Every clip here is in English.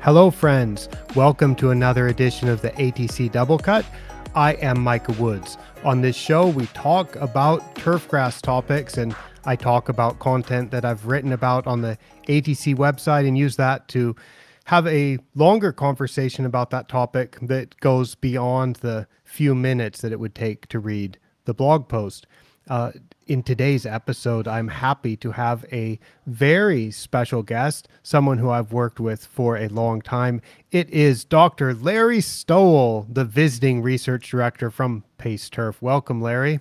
Hello, friends. Welcome to another edition of the ATC Doublecut. I am Micah Woods. On this show, we talk about turfgrass topics, and I talk about content that I've written about on the ATC website and use that to have a longer conversation about that topic that goes beyond the few minutes that it would take to read the blog post. In today's episode, I'm happy to have a very special guest, someone who I've worked with for a long time. It is Dr. Larry Stowell, the visiting research director from Pace Turf. Welcome, Larry.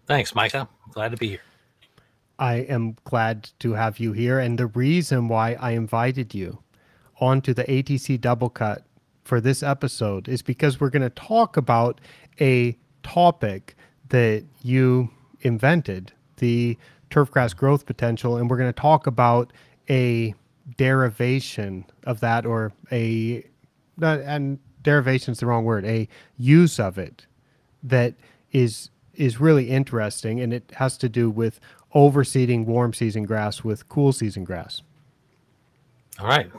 Thanks, Micah. Glad to be here. I am glad to have you here. And the reason why I invited you onto the ATC Doublecut for this episode is because we're going to talk about a topic that you invented, the turfgrass growth potential, and we're going to talk about a derivation of that, or and derivation is the wrong word, a use of it that is really interesting, and it has to do with overseeding warm season grass with cool season grass. All right.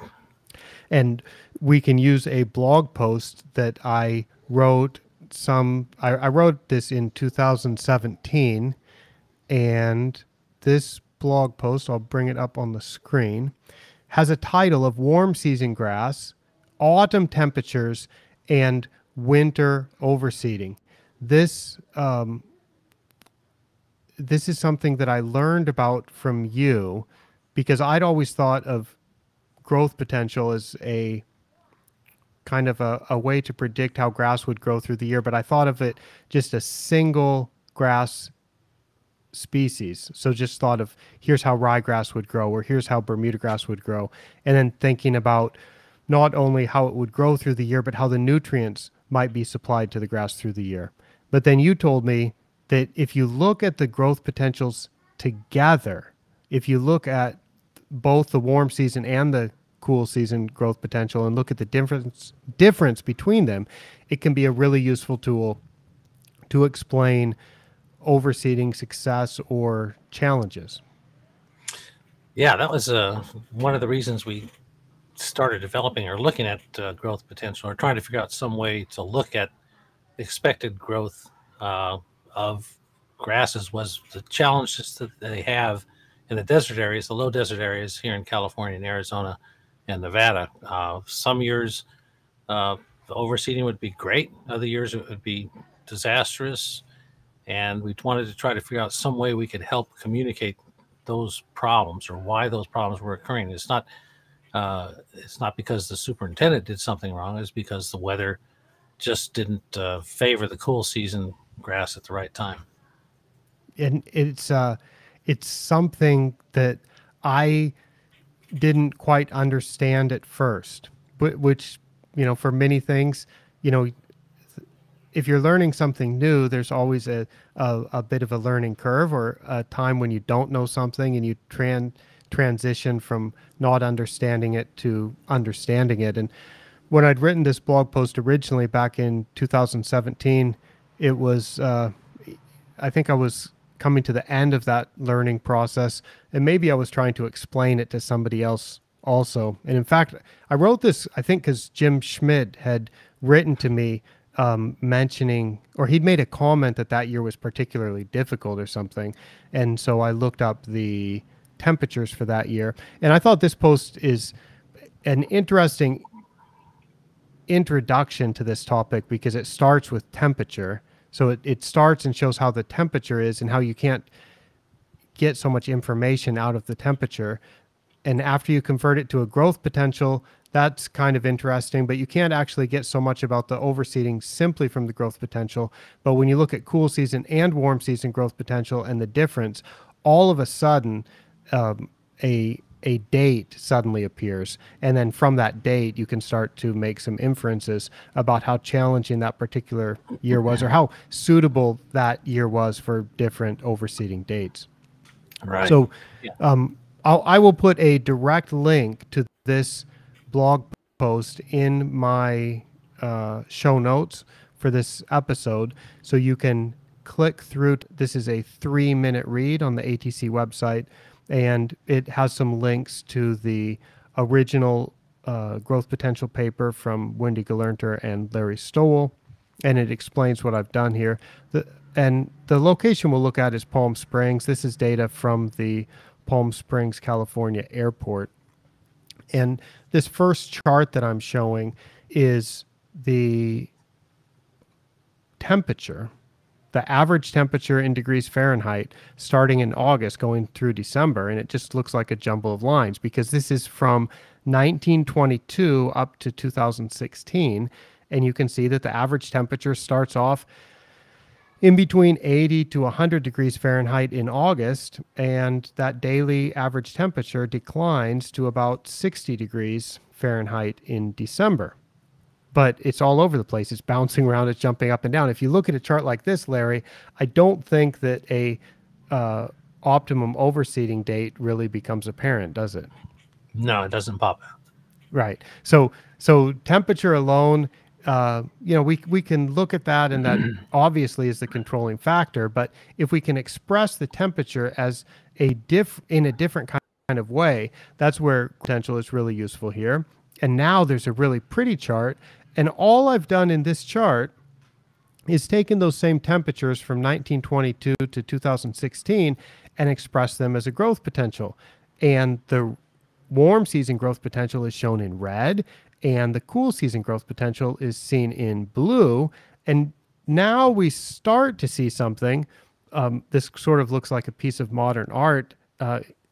And we can use a blog post that I wrote. I wrote this in 2017, and this blog post, I'll bring it up on the screen, has a title of Warm Season Grass, Autumn Temperatures, and Winter Overseeding. This is something that I learned about from you, because I'd always thought of growth potential as a kind of a way to predict how grass would grow through the year, but I thought of it just a single grass species. So just thought of, here's how ryegrass would grow, or here's how Bermuda grass would grow, and then thinking about not only how it would grow through the year, but how the nutrients might be supplied to the grass through the year. But then you told me that if you look at the growth potentials together, if you look at both the warm season and the cool season growth potential and look at the difference between them, it can be a really useful tool to explain overseeding success or challenges. Yeah, that was one of the reasons we started developing or looking at growth potential, or trying to figure out some way to look at expected growth of grasses, was the challenges that they have in the desert areas, the low desert areas here in California and Arizona and Nevada. Some years the overseeding would be great. Other years it would be disastrous. And we wanted to try to figure out some way we could help communicate those problems, or why those problems were occurring. It's not because the superintendent did something wrong. It's because the weather just didn't favor the cool season grass at the right time. And it's something that I didn't quite understand at first, but which, for many things, if you're learning something new, there's always a bit of a learning curve, or a time when you don't know something and you transition from not understanding it to understanding it. And when I'd written this blog post originally back in 2017, it was, I think I was coming to the end of that learning process, and maybe I was trying to explain it to somebody else also. And in fact, I wrote this, I think, because Jim Schmidt had written to me mentioning, or he'd made a comment that year was particularly difficult or something. And so I looked up the temperatures for that year, and I thought this post is an interesting introduction to this topic, because it starts with temperature. So it starts and shows how the temperature is and how you can't get so much information out of the temperature. And after you convert it to a growth potential, that's kind of interesting, but you can't actually get so much about the overseeding simply from the growth potential. But when you look at cool season and warm season growth potential and the difference, all of a sudden a date suddenly appears. And then from that date, you can start to make some inferences about how challenging that particular year was, or how suitable that year was for different overseeding dates. Right. So I will put a direct link to this blog post in my show notes for this episode, so you can click through. This is a 3-minute read on the ATC website, and it has some links to the original growth potential paper from Wendy Galernter and Larry Stowell, and it explains what I've done here. And the location we'll look at is Palm Springs. This is data from the Palm Springs, California airport. And this first chart that I'm showing is the temperature, the average temperature in degrees Fahrenheit starting in August going through December. And it just looks like a jumble of lines because this is from 1922 up to 2016. And you can see that the average temperature starts off in between 80 to 100 degrees Fahrenheit in August, and that daily average temperature declines to about 60 degrees Fahrenheit in December. But it's all over the place. It's bouncing around. It's jumping up and down. If you look at a chart like this, Larry, I don't think that a optimum overseeding date really becomes apparent, does it? No, it doesn't pop out. Right. So temperature alone, we can look at that, and that obviously is the controlling factor. But if we can express the temperature as in a different kind of way, that's where potential is really useful here. And now there's a really pretty chart, and all I've done in this chart is taken those same temperatures from 1922 to 2016 and expressed them as a growth potential. And the warm season growth potential is shown in red, and the cool season growth potential is seen in blue. And now we start to see something. This sort of looks like a piece of modern art.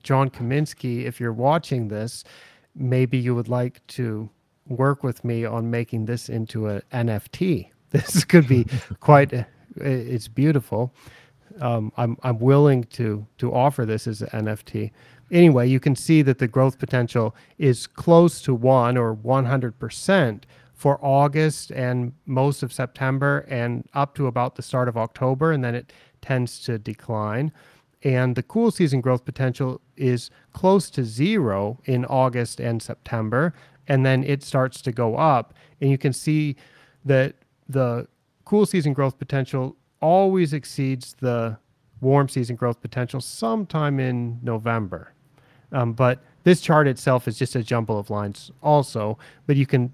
John Kaminsky, if you're watching this, maybe you would like to work with me on making this into an NFT. This could be it's beautiful. I'm willing to offer this as an NFT. Anyway, you can see that the growth potential is close to 1 or 100% for August and most of September and up to about the start of October, and then it tends to decline. And the cool season growth potential is close to 0 in August and September, and then it starts to go up. And you can see that the cool season growth potential always exceeds the warm season growth potential sometime in November. But this chart itself is just a jumble of lines also, but you can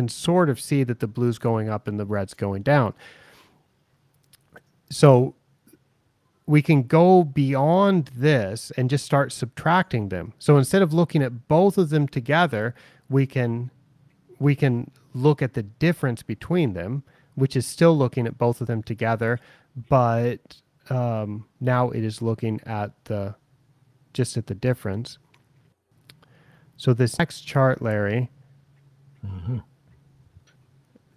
sort of see that the blue's going up and the red's going down. So we can go beyond this and just start subtracting them. So instead of looking at both of them together, we can look at the difference between them, which is still looking at both of them together, but now it is looking at just at the difference. So this next chart, Larry,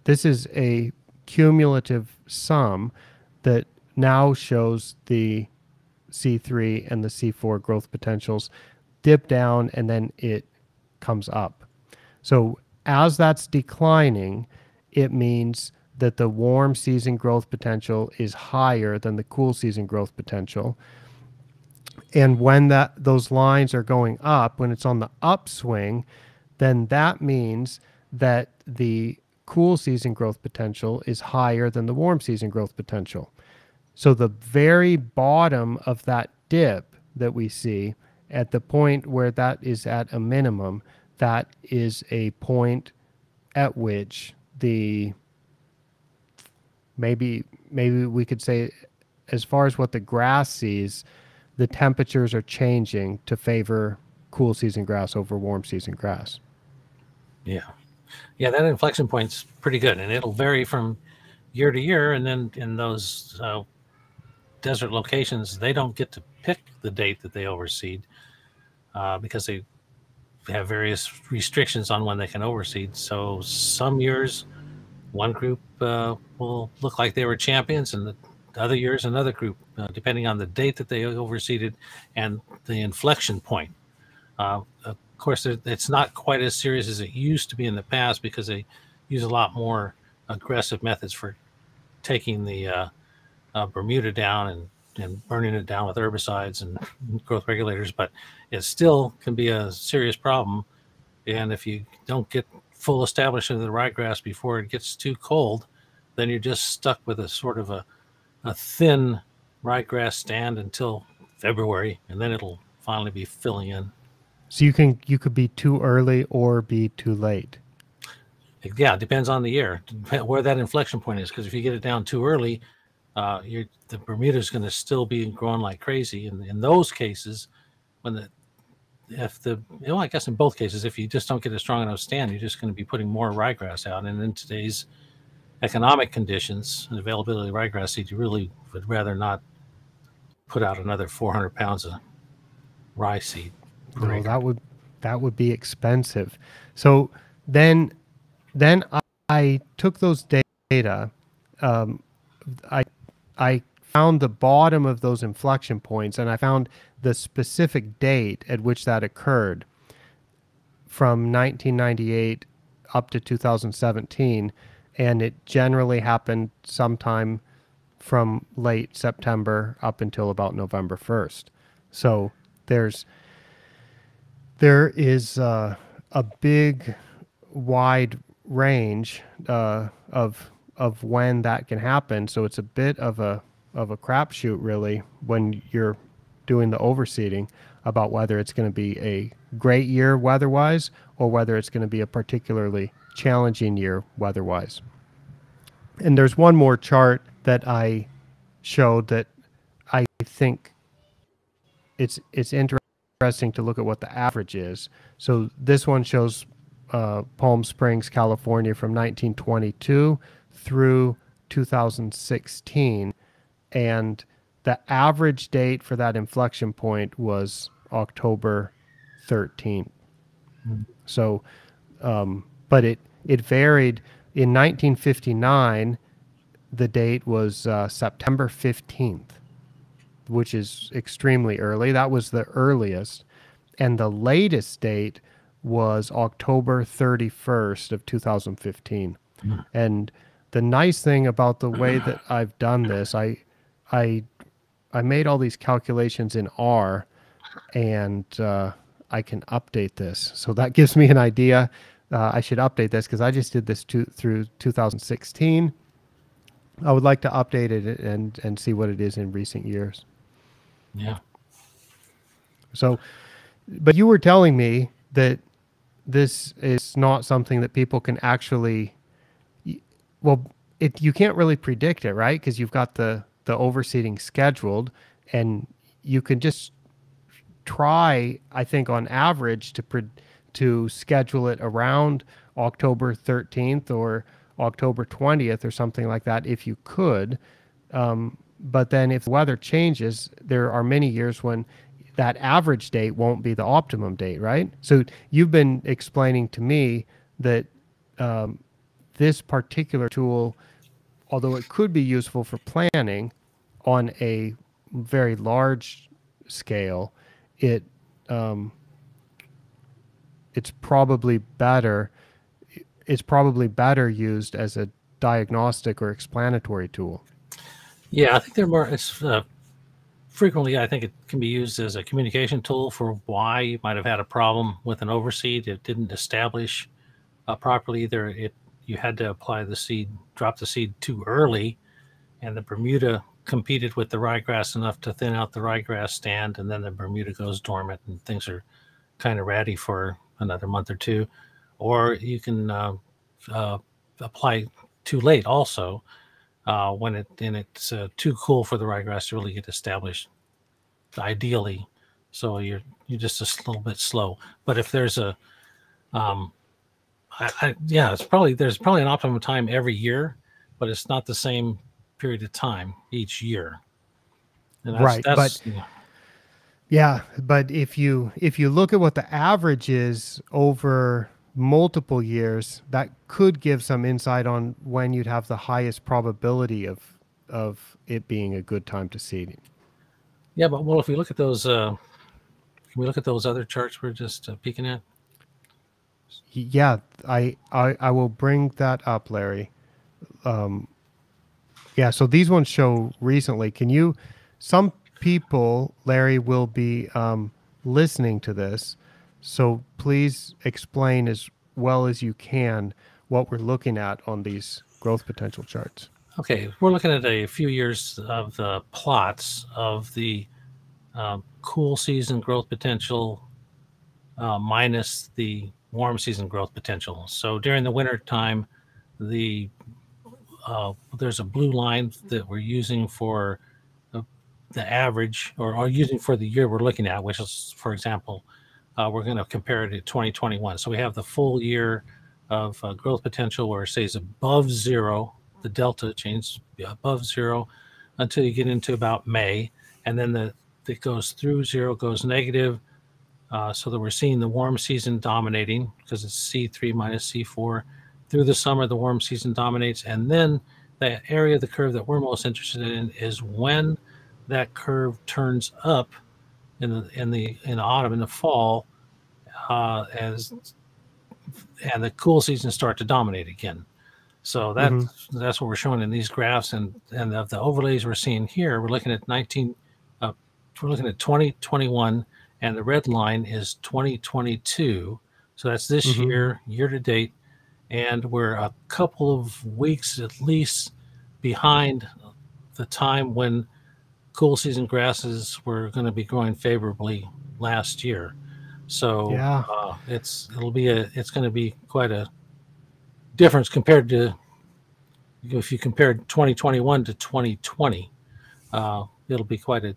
this is a cumulative sum that now shows the C3 and the C4 growth potentials dip down and then it comes up. So as that's declining, it means that the warm season growth potential is higher than the cool season growth potential. And when those lines are going up, when it's on the upswing, then that means that the cool season growth potential is higher than the warm season growth potential. So the very bottom of that dip that we see at the point where that is at a minimum, that is a point at which maybe we could say, as far as what the grass sees, the temperatures are changing to favor cool season grass over warm season grass. Yeah, that inflection point's pretty good, and it'll vary from year to year. And then in those desert locations, they don't get to pick the date that they overseed because they have various restrictions on when they can overseed. So some years, one group will look like they were champions, and the other years another group, depending on the date that they overseeded and the inflection point. Of course, it's not quite as serious as it used to be in the past because they use a lot more aggressive methods for taking the Bermuda down and burning it down with herbicides and growth regulators, but it still can be a serious problem. And if you don't get full establishment of the ryegrass before it gets too cold, then you're just stuck with a sort of a thin ryegrass stand until February, and then it'll finally be filling in. So you could be too early or be too late. Yeah, it depends on the year, where that inflection point is. Because if you get it down too early, the Bermuda is going to still be growing like crazy. And in those cases, when the if the I guess in both cases, if you just don't get a strong enough stand, you're just going to be putting more ryegrass out. And in today's economic conditions and availability of ryegrass seed, you really would rather not put out another 400 pounds of rye seed per No, acre. that would be expensive. So then then I took those data. Um, I I found the bottom of those inflection points, and I found the specific date at which that occurred from 1998 up to 2017, and it generally happened sometime from late September up until about November 1st. So there's there is a big, wide range of when that can happen. So it's a bit of a crapshoot, really, when you're doing the overseeding about whether it's going to be a great year weather-wise or whether it's going to be a particularly challenging year weather-wise. And there's one more chart that I showed that I think it's interesting to look at what the average is. So this one shows Palm Springs, California, from 1922 through 2016, and the average date for that inflection point was October 13th. So, but it varied. In 1959, the date was September 15th, which is extremely early. That was the earliest. And the latest date was October 31st of 2015. And the nice thing about the way that I've done this, I I made all these calculations in R, and I can update this. So that gives me an idea. I should update this because I just did this through 2016. I would like to update it and see what it is in recent years. Yeah. So, but you were telling me that this is not something that people can actually, well, you can't really predict it, right? Because you've got the overseeding scheduled, and you can just try, I think, on average to schedule it around October 13th or October 20th or something like that if you could. But then if the weather changes, there are many years when that average date won't be the optimum date, right? So you've been explaining to me that this particular tool, although it could be useful for planning on a very large scale, it it's probably better it's probably better used as a diagnostic or explanatory tool. Yeah, I think they're more. It's frequently, I think it can be used as a communication tool for why you might have had a problem with an overseed. It didn't establish properly. Either you had to apply the seed, drop the seed too early, and the Bermuda competed with the ryegrass enough to thin out the ryegrass stand, and then the Bermuda goes dormant and things are kind of ratty for another month or two. Or you can uh, apply too late also, when it's too cool for the ryegrass to really get established ideally. So you're just a little bit slow. But if there's a um, yeah, there's probably an optimum time every year, but it's not the same period of time each year. And Right, but that's yeah, but if you look at what the average is over multiple years, that could give some insight on when you'd have the highest probability of it being a good time to seed. yeah. But well, if we look at those, can we look at those other charts we're just peeking at? Yeah, I will bring that up, Larry. Yeah, so these ones show recently. Can you, some people, Larry, will be listening to this. So please explain as well as you can what we're looking at on these growth potential charts. Okay, we're looking at a few years of the plots of the cool season growth potential minus the warm season growth potential. So during the winter time, the there's a blue line that we're using for uh, the average, or using for the year we're looking at, which is, for example, we're going to compare it to 2021. So we have the full year of growth potential where it stays above zero, the delta change above zero until you get into about May, and then it goes through zero, goes negative, so that we're seeing the warm season dominating because it's C3 minus C4. Through the summer, the warm season dominates, and then the area of the curve that we're most interested in is when that curve turns up in the autumn, in the fall, as and the cool seasons start to dominate again. So Mm-hmm. that's what we're showing in these graphs, and of the overlays we're seeing here, we're looking at 2021, and the red line is 2022. So that's this Mm-hmm. year to date, and we're a couple of weeks at least behind the time when cool season grasses were going to be growing favorably last year. So Yeah. it's going to be quite a difference compared to, if you compare 2021 to 2020, it'll be quite a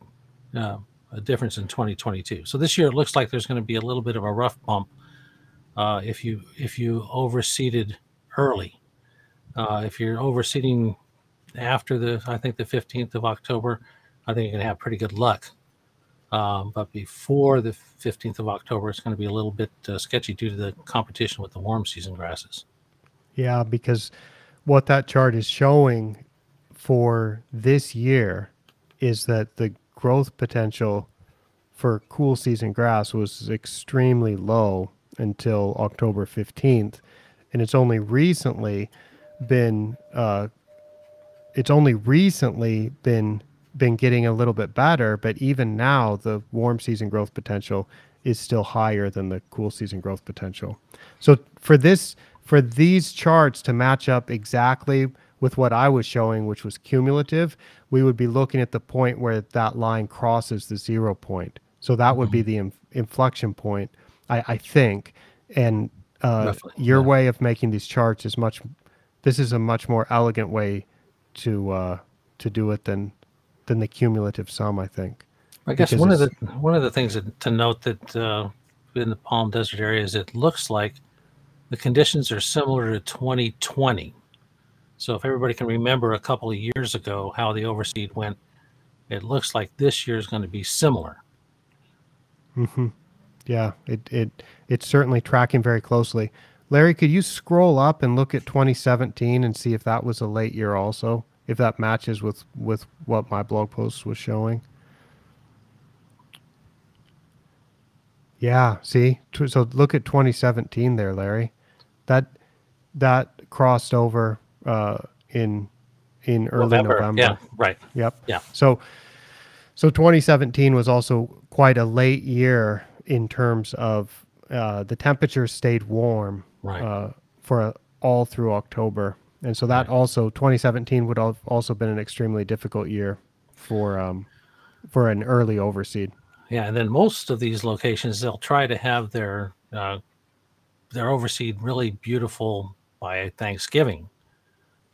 difference in 2022. So this year it looks like there's going to be a little bit of a rough bump if you overseeded early. If you're overseeding after I think the 15th of October, I think you're going to have pretty good luck. But before the 15th of October, it's going to be a little bit sketchy due to the competition with the warm season grasses. Yeah, because what that chart is showing for this year is that the growth potential for cool season grass was extremely low until October 15th, and been it's only recently been getting a little bit better, but even now the warm season growth potential is still higher than the cool season growth potential. So for these charts to match up exactly with what I was showing, which was cumulative, we would be looking at the point where that line crosses the 0 point. So that would be Mm-hmm. the inflection point, I think. And Roughly, your yeah. way of making these charts is this is a much more elegant way to do it than the cumulative sum, I think, I guess because it's one of the things to note that in the Palm Desert area is it looks like the conditions are similar to 2020. So if everybody can remember a couple of years ago how the overseed went, it looks like this year is going to be similar. hmm yeah, it's certainly tracking very closely. Larry, could you scroll up and look at 2017 and see if that was a late year also, if that matches with what my blog post was showing? Yeah, see, so look at 2017 there, Larry. That that crossed over in early November, yeah, November. right, Yep. yeah, So 2017 was also quite a late year in terms of the temperatures stayed warm right, for all through October, and so that right. also 2017 would have also been an extremely difficult year for an early overseed. Yeah, and then most of these locations they'll try to have their overseed really beautiful by Thanksgiving.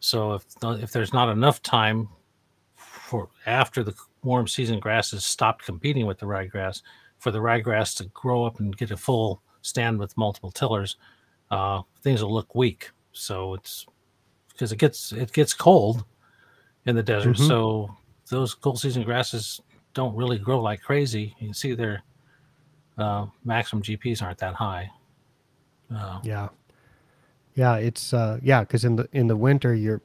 So if there's not enough time for after the warm season grasses stopped competing with the ryegrass, for the ryegrass to grow up and get a full stand with multiple tillers, things will look weak. So it's because it gets cold in the desert, Mm-hmm. so those cool season grasses don't really grow like crazy. You can see their maximum GPs aren't that high. Uh, Yeah, yeah, it's yeah, because in the winter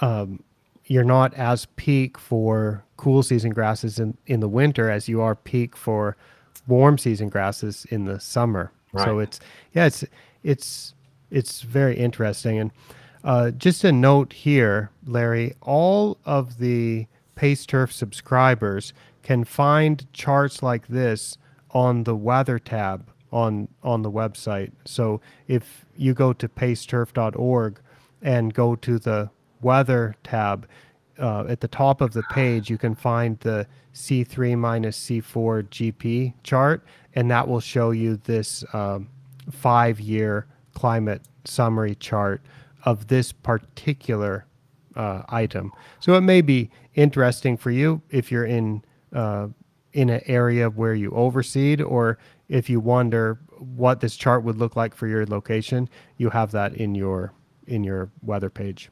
um, you're not as peak for cool season grasses in the winter as you are peak for warm season grasses in the summer. right. So yeah, it's it's very interesting. And just a note here, Larry, all of the Pace Turf subscribers can find charts like this on the weather tab on the website. So if you go to paceturf.org and go to the weather tab, at the top of the page, you can find the C3 minus C4 GP chart, and that will show you this 5-year climate summary chart of this particular item. So it may be interesting for you if you're in an area where you overseed, or if you wonder what this chart would look like for your location, you have that in your weather page.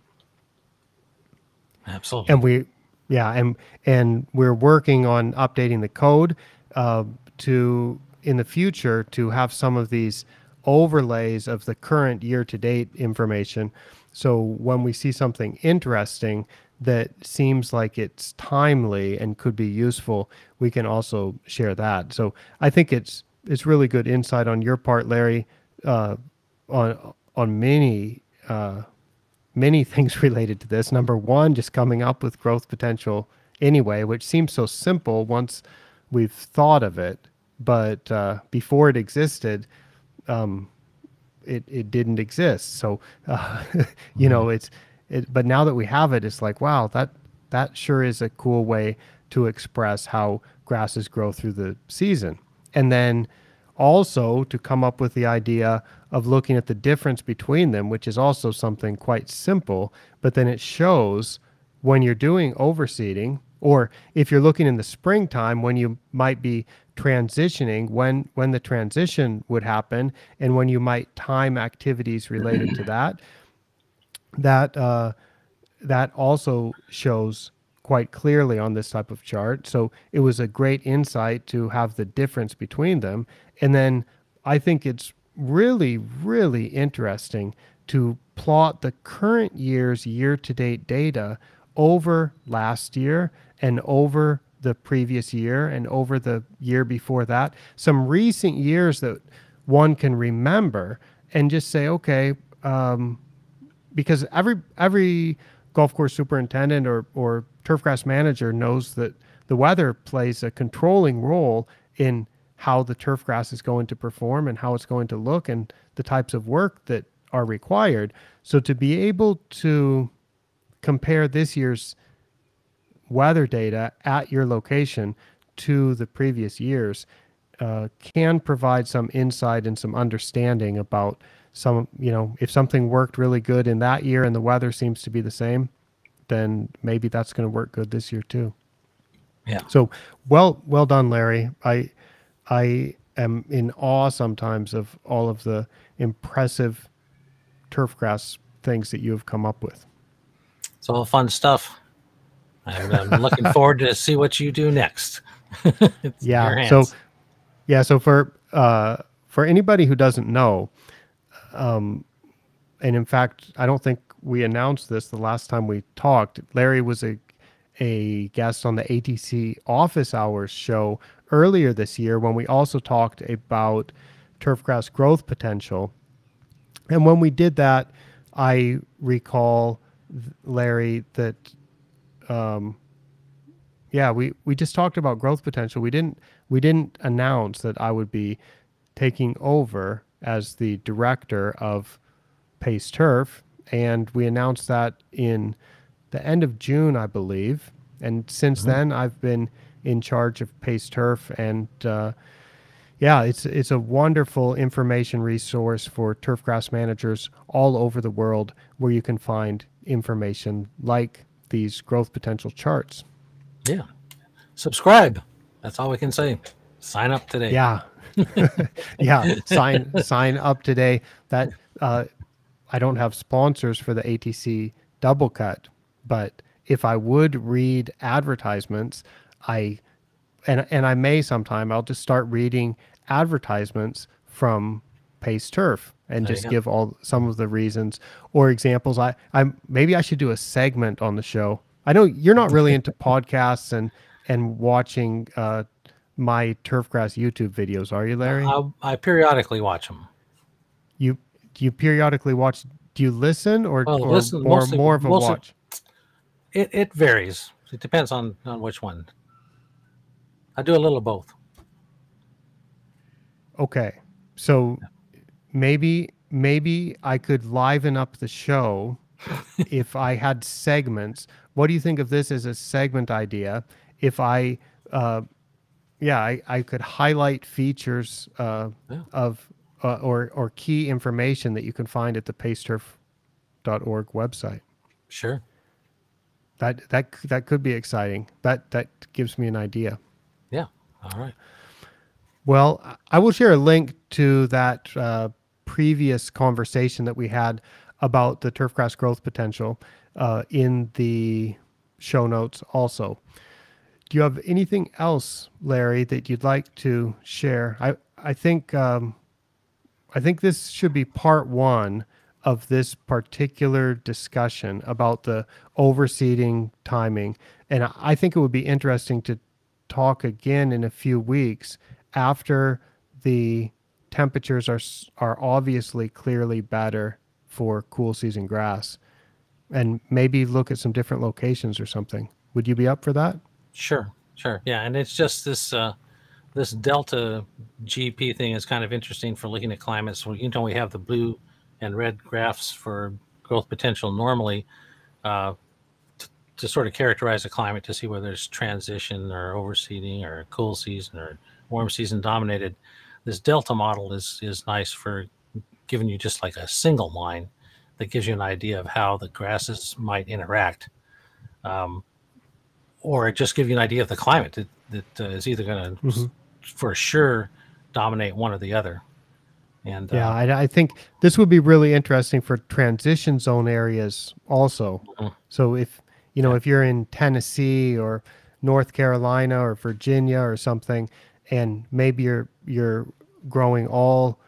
Absolutely. And and we're working on updating the code to in the future to have some of these overlays of the current year-to-date information. So when we see something interesting that seems like it's timely and could be useful, we can also share that. So I think it's really good insight on your part, Larry, on many things related to this. Number one, just coming up with growth potential anyway, which seems so simple once we've thought of it, but before it existed, it didn't exist. So you know, but now that we have it, it's like, wow, that sure is a cool way to express how grasses grow through the season. And then also to come up with the idea of looking at the difference between them, which is also something quite simple, but then it shows when you're doing overseeding, or if you're looking in the springtime when you might be transitioning, when the transition would happen, and when you might time activities related to that, that also shows quite clearly on this type of chart. So it was a great insight to have the difference between them. And then I think it's really, really interesting to plot the current year's year-to-date data over last year and over the previous year and over the year before that. Some recent years that one can remember and just say, okay, because every golf course superintendent or turfgrass manager knows that the weather plays a controlling role in how the turfgrass is going to perform and how it's going to look and the types of work that are required. So to be able to compare this year's weather data at your location to the previous years can provide some insight and some understanding about some, you know, if something worked really good in that year and the weather seems to be the same, then maybe that's going to work good this year too. Yeah. So well done, Larry. I am in awe sometimes of all of the impressive turfgrass things that you have come up with. It's all fun stuff. I'm looking forward to see what you do next. It's in your hands. So for anybody who doesn't know, and in fact, I don't think we announced this the last time we talked. Larry was a guest on the ATC Office Hours show earlier this year when we also talked about turfgrass growth potential. And when we did that, I recall, Larry, that we just talked about growth potential. We didn't announce that I would be taking over as the director of Pace Turf, and we announced that in the end of June, I believe. And since then, I've been in charge of Pace Turf, and it's a wonderful information resource for turfgrass managers all over the world, where you can find information like these growth potential charts. Yeah. Subscribe. That's all we can say. Sign up today. Yeah. Yeah. Sign up today. That I don't have sponsors for the ATC Doublecut, but if I would read advertisements, I may sometime, I'll just start reading advertisements from Pace Turf and just give some of the reasons or examples. I maybe I should do a segment on the show. I know you're not really into podcasts and watching my turfgrass YouTube videos, are you, Larry? I periodically watch them. Do you periodically watch? Do you listen or listen, more of a watch? It varies. It depends on which one. I do a little of both. Okay, so maybe I could liven up the show if I had segments what do you think of this as a segment idea? If I could highlight features Yeah, of or key information that you can find at the paceturf.org website. sure. That could be exciting. That gives me an idea. Yeah. All right. Well, I will share a link to that previous conversation that we had about the turfgrass growth potential in the show notes also. Do you have anything else, Larry, that you'd like to share? I think this should be part one of this particular discussion about the overseeding timing. And I think it would be interesting to talk again in a few weeks after the temperatures are obviously clearly better for cool season grass, and maybe look at some different locations or something. Would you be up for that? Sure. Sure. Yeah. And it's just this delta GP thing is kind of interesting for looking at climates. So, we have the blue and red graphs for growth potential normally uh, to sort of characterize a climate to see whether there's transition or overseeding or cool season or warm season dominated. This delta model is nice for giving you just like a single line that gives you an idea of how the grasses might interact. Or just give you an idea of the climate that is either going to, Mm-hmm. for sure, dominate one or the other. And Yeah, I think this would be really interesting for transition zone areas also. mhm, So yeah, if you're in Tennessee or North Carolina or Virginia or something, and maybe you're growing all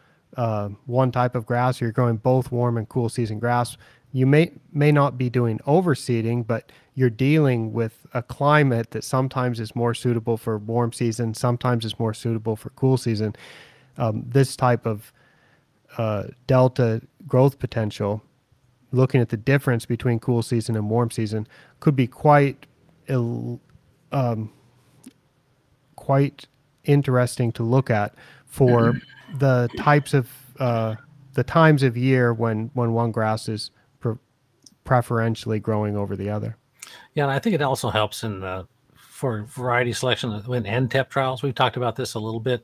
one type of grass, or you're growing both warm and cool season grass, you may not be doing overseeding, but you're dealing with a climate that sometimes is more suitable for warm season, sometimes is more suitable for cool season. This type of delta growth potential, looking at the difference between cool season and warm season, could be quite interesting to look at for the types of the times of year when one grass is preferentially growing over the other. yeah. And I think it also helps in for variety selection in NTEP trials. We've talked about this a little bit.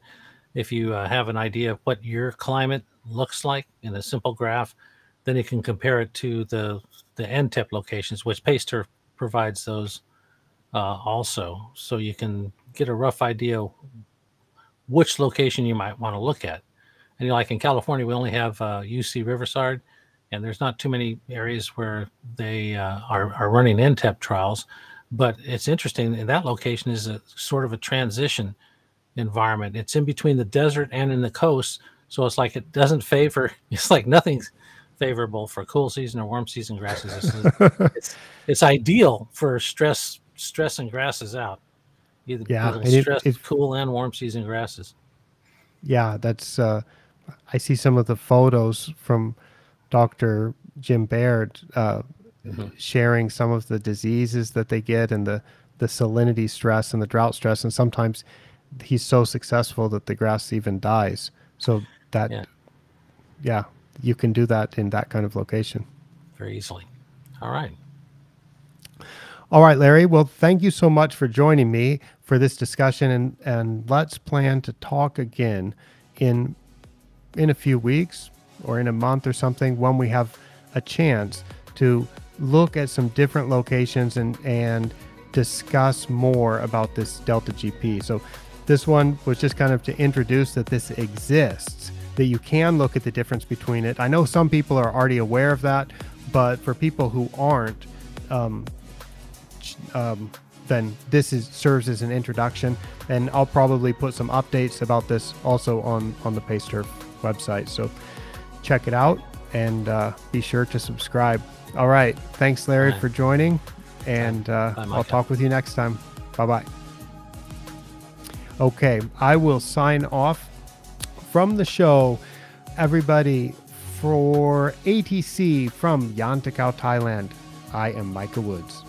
If you have an idea of what your climate looks like in a simple graph, then you can compare it to the NTEP locations, which PaceTurf provides those also, so you can get a rough idea which location you might want to look at. And like in California, we only have UC Riverside, and there's not too many areas where they are running NTEP trials. But it's interesting, in that location is a sort of a transition environment. It's in between the desert and in the coast, so it's like it doesn't favor. It's like nothing's favorable for cool season or warm season grasses. It's ideal for stressing grasses out. Either Yeah, it'll and stress cool and warm season grasses. yeah, that's I see some of the photos from Dr. Jim Baird Hmm. sharing some of the diseases that they get, and the salinity stress and the drought stress, and sometimes he's so successful that the grass even dies. So that, Yeah, yeah, you can do that in that kind of location. very easily. All right. All right, Larry. Well, thank you so much for joining me for this discussion, and let's plan to talk again in a few weeks or in a month or something, when we have a chance to look at some different locations and discuss more about this Delta GP. So this one was just kind of to introduce that this exists, that you can look at the difference between it. I know some people are already aware of that, but for people who aren't, then this serves as an introduction, and I'll probably put some updates about this also on the PaceTurf website. So check it out, and be sure to subscribe. All right. Thanks, Larry, for joining, and I'll talk with you next time. Bye-bye. Okay, I will sign off from the show, everybody. For ATC from Yantakao, Thailand, I am Micah Woods.